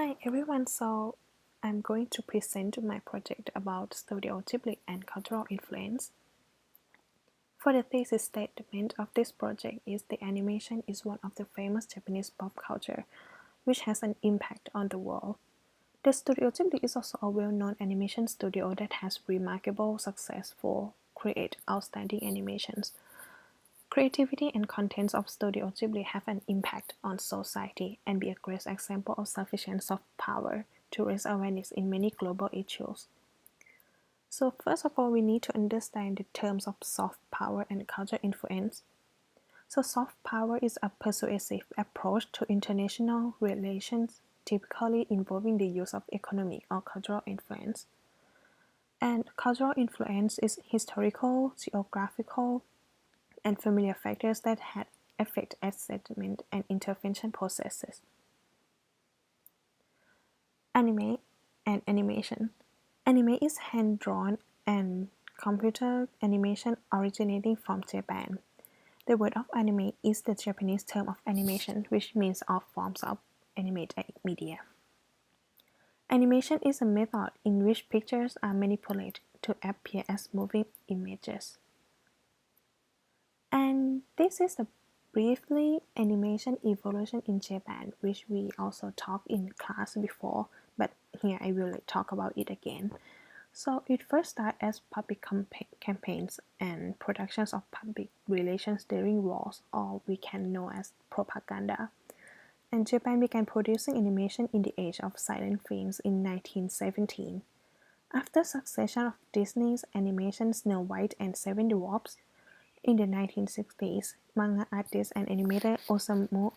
Hi everyone, so I'm going to present my project about Studio Ghibli and cultural influence. For the thesis statement of this project is the animation is one of the famous Japanese pop culture, which has an impact on the world. The Studio Ghibli is also a well-known animation studio that has remarkable success for create outstanding animations. Creativity and contents of Studio Ghibli have an impact on society and be a great example of sufficient soft power to raise awareness in many global issues. So first of all, we need to understand the terms of soft power and cultural influence. So soft power is a persuasive approach to international relations, typically involving the use of economic or cultural influence. And cultural influence is historical, geographical, and familiar factors that had affect assessment and intervention processes. Anime and animation. Anime is hand-drawn and computer animation originating from Japan. The word of anime is the Japanese term of animation, which means all forms of animated media. Animation is a method in which pictures are manipulated to appear as moving images. And this is the briefly animation evolution in Japan, which we also talked in class before, but here I will talk about it again. So it first started as public campaigns and productions of public relations during wars, or we can know as propaganda. And Japan began producing animation in the age of silent films in 1917. After succession of Disney's animation Snow White and Seven Dwarfs, in the 1960s, manga artist and animator Osamu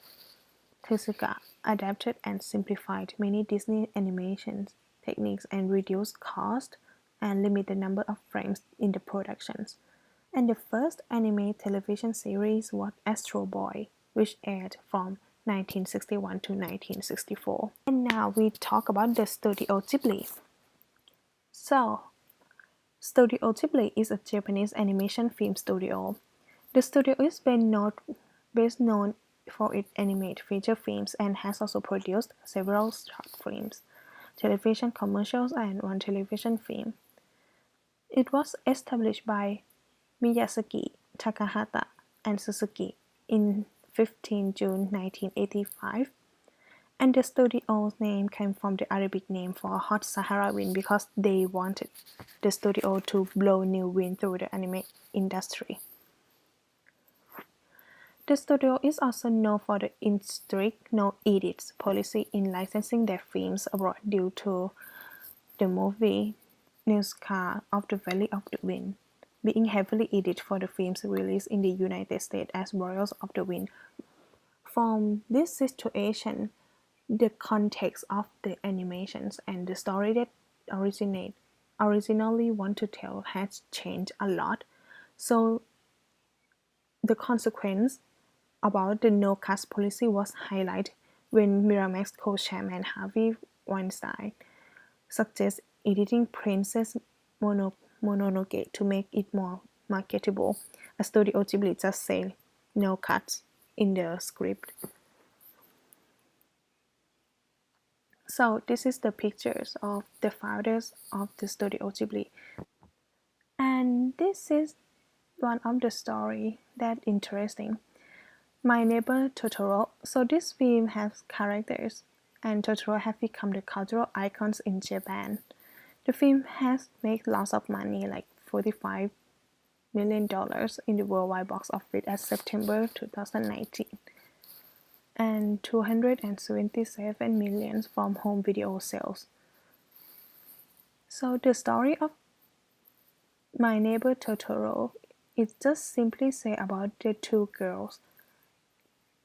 Tezuka adapted and simplified many Disney animation techniques and reduced cost and limited the number of frames in the productions. And the first anime television series was Astro Boy, which aired from 1961 to 1964. And now we talk about the Studio Ghibli. So, Studio Ghibli is a Japanese animation film studio. The studio is best known for its animated feature films and has also produced several short films, television commercials, and one television film. It was established by Miyazaki, Takahata, and Suzuki in 15 June 1985, and the studio's name came from the Arabic name for hot Sahara wind because they wanted the studio to blow new wind through the anime industry. The studio is also known for the strict no edits policy in licensing their films abroad due to the movie Newscar of the Valley of the Wind being heavily edited for the films released in the United States as Royals of the Wind. From this situation, the context of the animations and the story that originally want to tell has changed a lot. So the consequence about the no-cast policy was highlighted when Miramax co-chairman Harvey Weinstein suggested editing Princess Mononoke to make it more marketable. A Studio Ghibli just said no cuts in the script. So this is the pictures of the founders of the Studio Ghibli. And this is one of the story that interesting. My Neighbor Totoro. So this film has characters, and Totoro have become the cultural icons in Japan. The film has made lots of money, like $45 million in the worldwide box office as September 2019, and 277 million from home video sales. So the story of My Neighbor Totoro is just simply say about the two girls.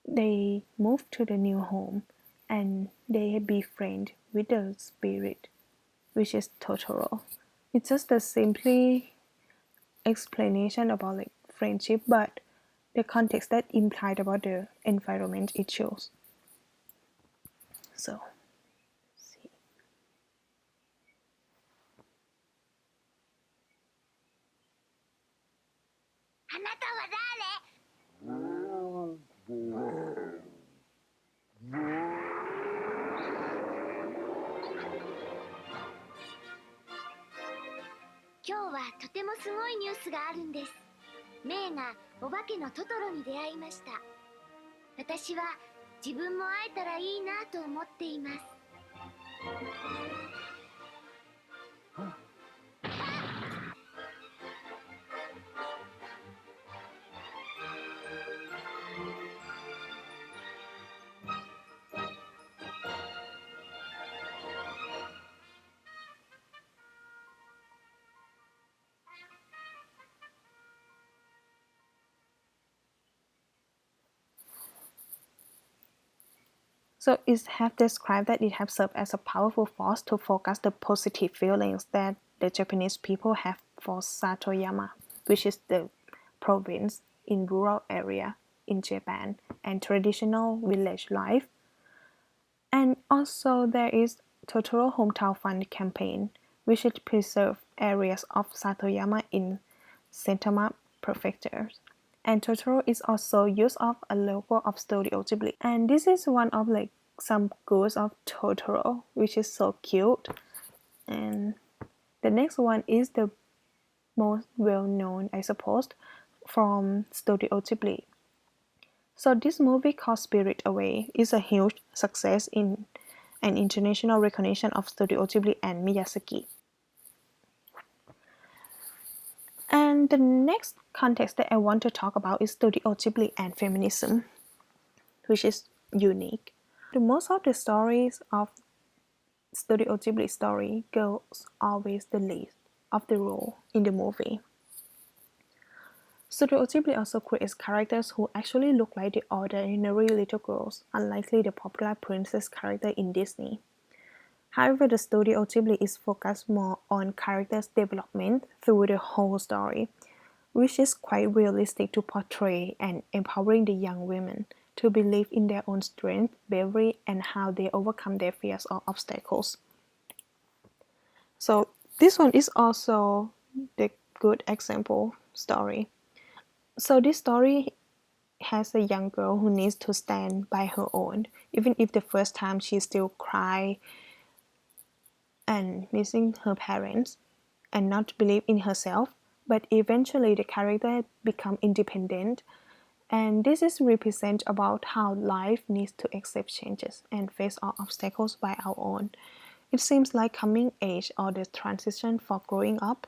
They move to the new home and they befriend with the spirit, which is Totoro. It's just a simply explanation about like friendship, but the context that implied about the environment it shows. So, see. あなたは誰？今日はとてもすごいニュースがあるんです。メイがお化けのトトロに出会いました。私は自分も会えたらいいなと思っています。So it have described that it has served as a powerful force to focus the positive feelings that the Japanese people have for Satoyama, which is the province in rural area in Japan and traditional village life. And also there is Totoro Hometown Fund campaign, which is preserve areas of Satoyama in Saitama Prefecture. And Totoro is also used of a logo of Studio Ghibli. And this is one of like some goals of Totoro, which is so cute. And the next one is the most well known, I suppose, from Studio Ghibli. So this movie called Spirit Away is a huge success in an international recognition of Studio Ghibli and Miyazaki. And the next context that I want to talk about is Studio Ghibli and feminism, which is unique. The most of the stories of Studio Ghibli story girls always the lead of the role in the movie. Studio Ghibli also creates characters who actually look like the ordinary little girls, unlikely the popular princess character in Disney. However, the Studio Ghibli is focused more on characters' development through the whole story, which is quite realistic to portray and empowering the young women to believe in their own strength, bravery, and how they overcome their fears or obstacles. So this one is also the good example story. So this story has a young girl who needs to stand by her own, even if the first time she still cry and missing her parents and not believe in herself, but eventually the character become independent, and this is represent about how life needs to accept changes and face all obstacles by our own. It seems like coming age or the transition for growing up.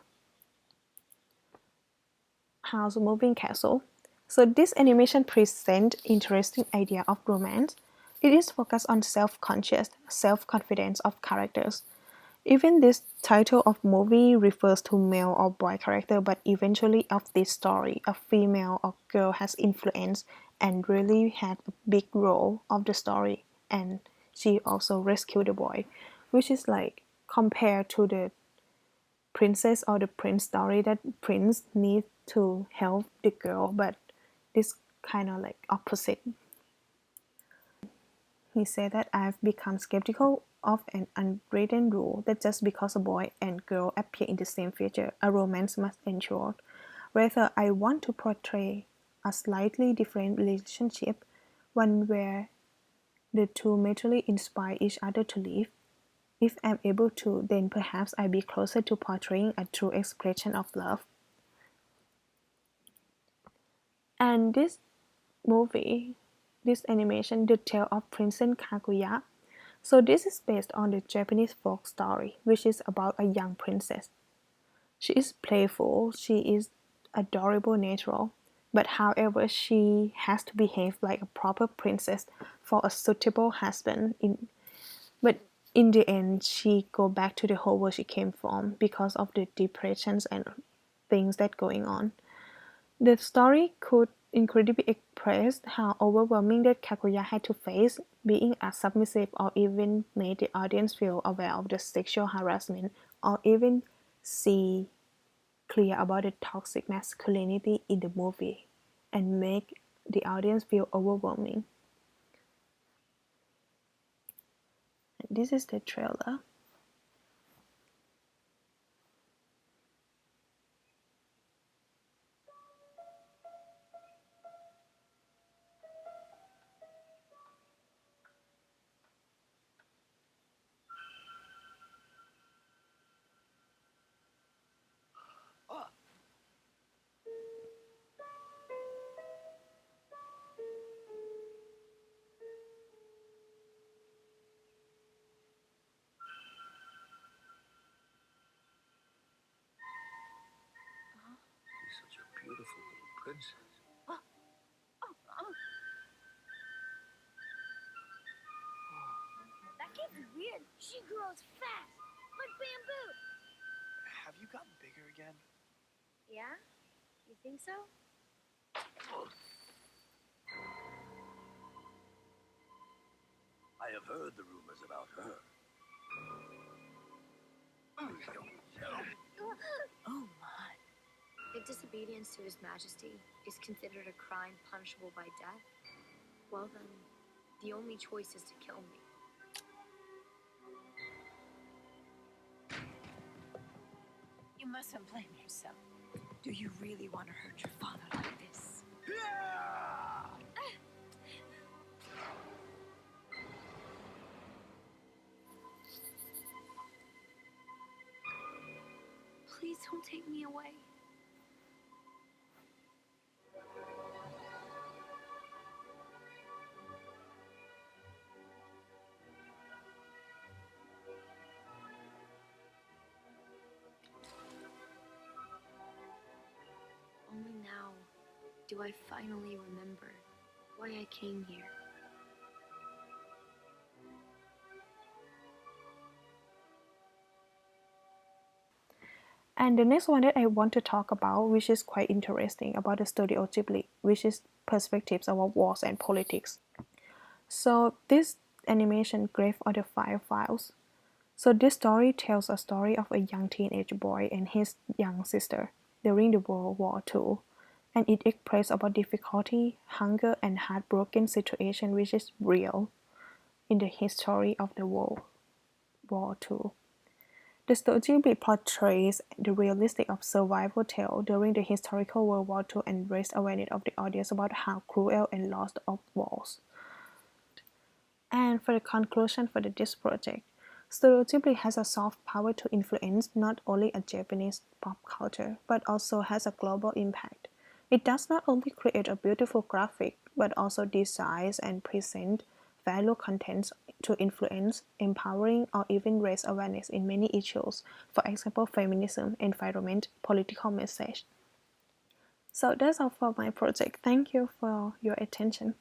House Moving Castle. So this animation presents interesting idea of romance. It is focused on self-conscious, self-confidence of characters. Even this title of movie refers to male or boy character, but eventually of this story, a female or girl has influence and really had a big role of the story, and she also rescued the boy, which is like compared to the princess or the prince story that prince needs to help the girl, but this kind of like opposite. He said that I've become skeptical of an unwritten rule that just because a boy and girl appear in the same future, a romance must ensure. Rather, I want to portray a slightly different relationship, one where the two mutually inspire each other to live. If I'm able to, then perhaps I'll be closer to portraying a true expression of love. And this movie, this animation, The Tale of Princess Kaguya. So this is based on the Japanese folk story, which is about a young princess. She is playful, she is adorable natural, but however she has to behave like a proper princess for a suitable husband. But in the end she go back to the whole world she came from because of the depressions and things that going on. The story could incredibly express how overwhelming that Kaguya had to face, being as submissive or even made the audience feel aware of the sexual harassment or even see clear about the toxic masculinity in the movie and make the audience feel overwhelming. This is the trailer. That kid's weird. She grows fast, like bamboo. Have you gotten bigger again? Yeah? You think so? I have heard the rumors about her. Oh my. If disobedience to His Majesty is considered a crime punishable by death, well then, the only choice is to kill me. You mustn't blame yourself. Do you really want to hurt your father like this? Please don't take me away. Only now do I finally remember why I came here. And the next one that I want to talk about, which is quite interesting about the Studio Ghibli, which is perspectives about wars and politics. So this animation Grave of the Fireflies. So this story tells a story of a young teenage boy and his young sister during the World War II, and it expresses about difficulty, hunger, and heartbroken situation which is real in the history of the World War II. The story portrays the realistic of survival tale during the historical World War II and raised awareness of the audience about how cruel and lost of wars. And for the conclusion for this project, Studio Ghibli has a soft power to influence not only a Japanese pop culture, but also has a global impact. It does not only create a beautiful graphic, but also designs and present value contents to influence, empowering, or even raise awareness in many issues, for example, feminism, environment, political message. So that's all for my project. Thank you for your attention.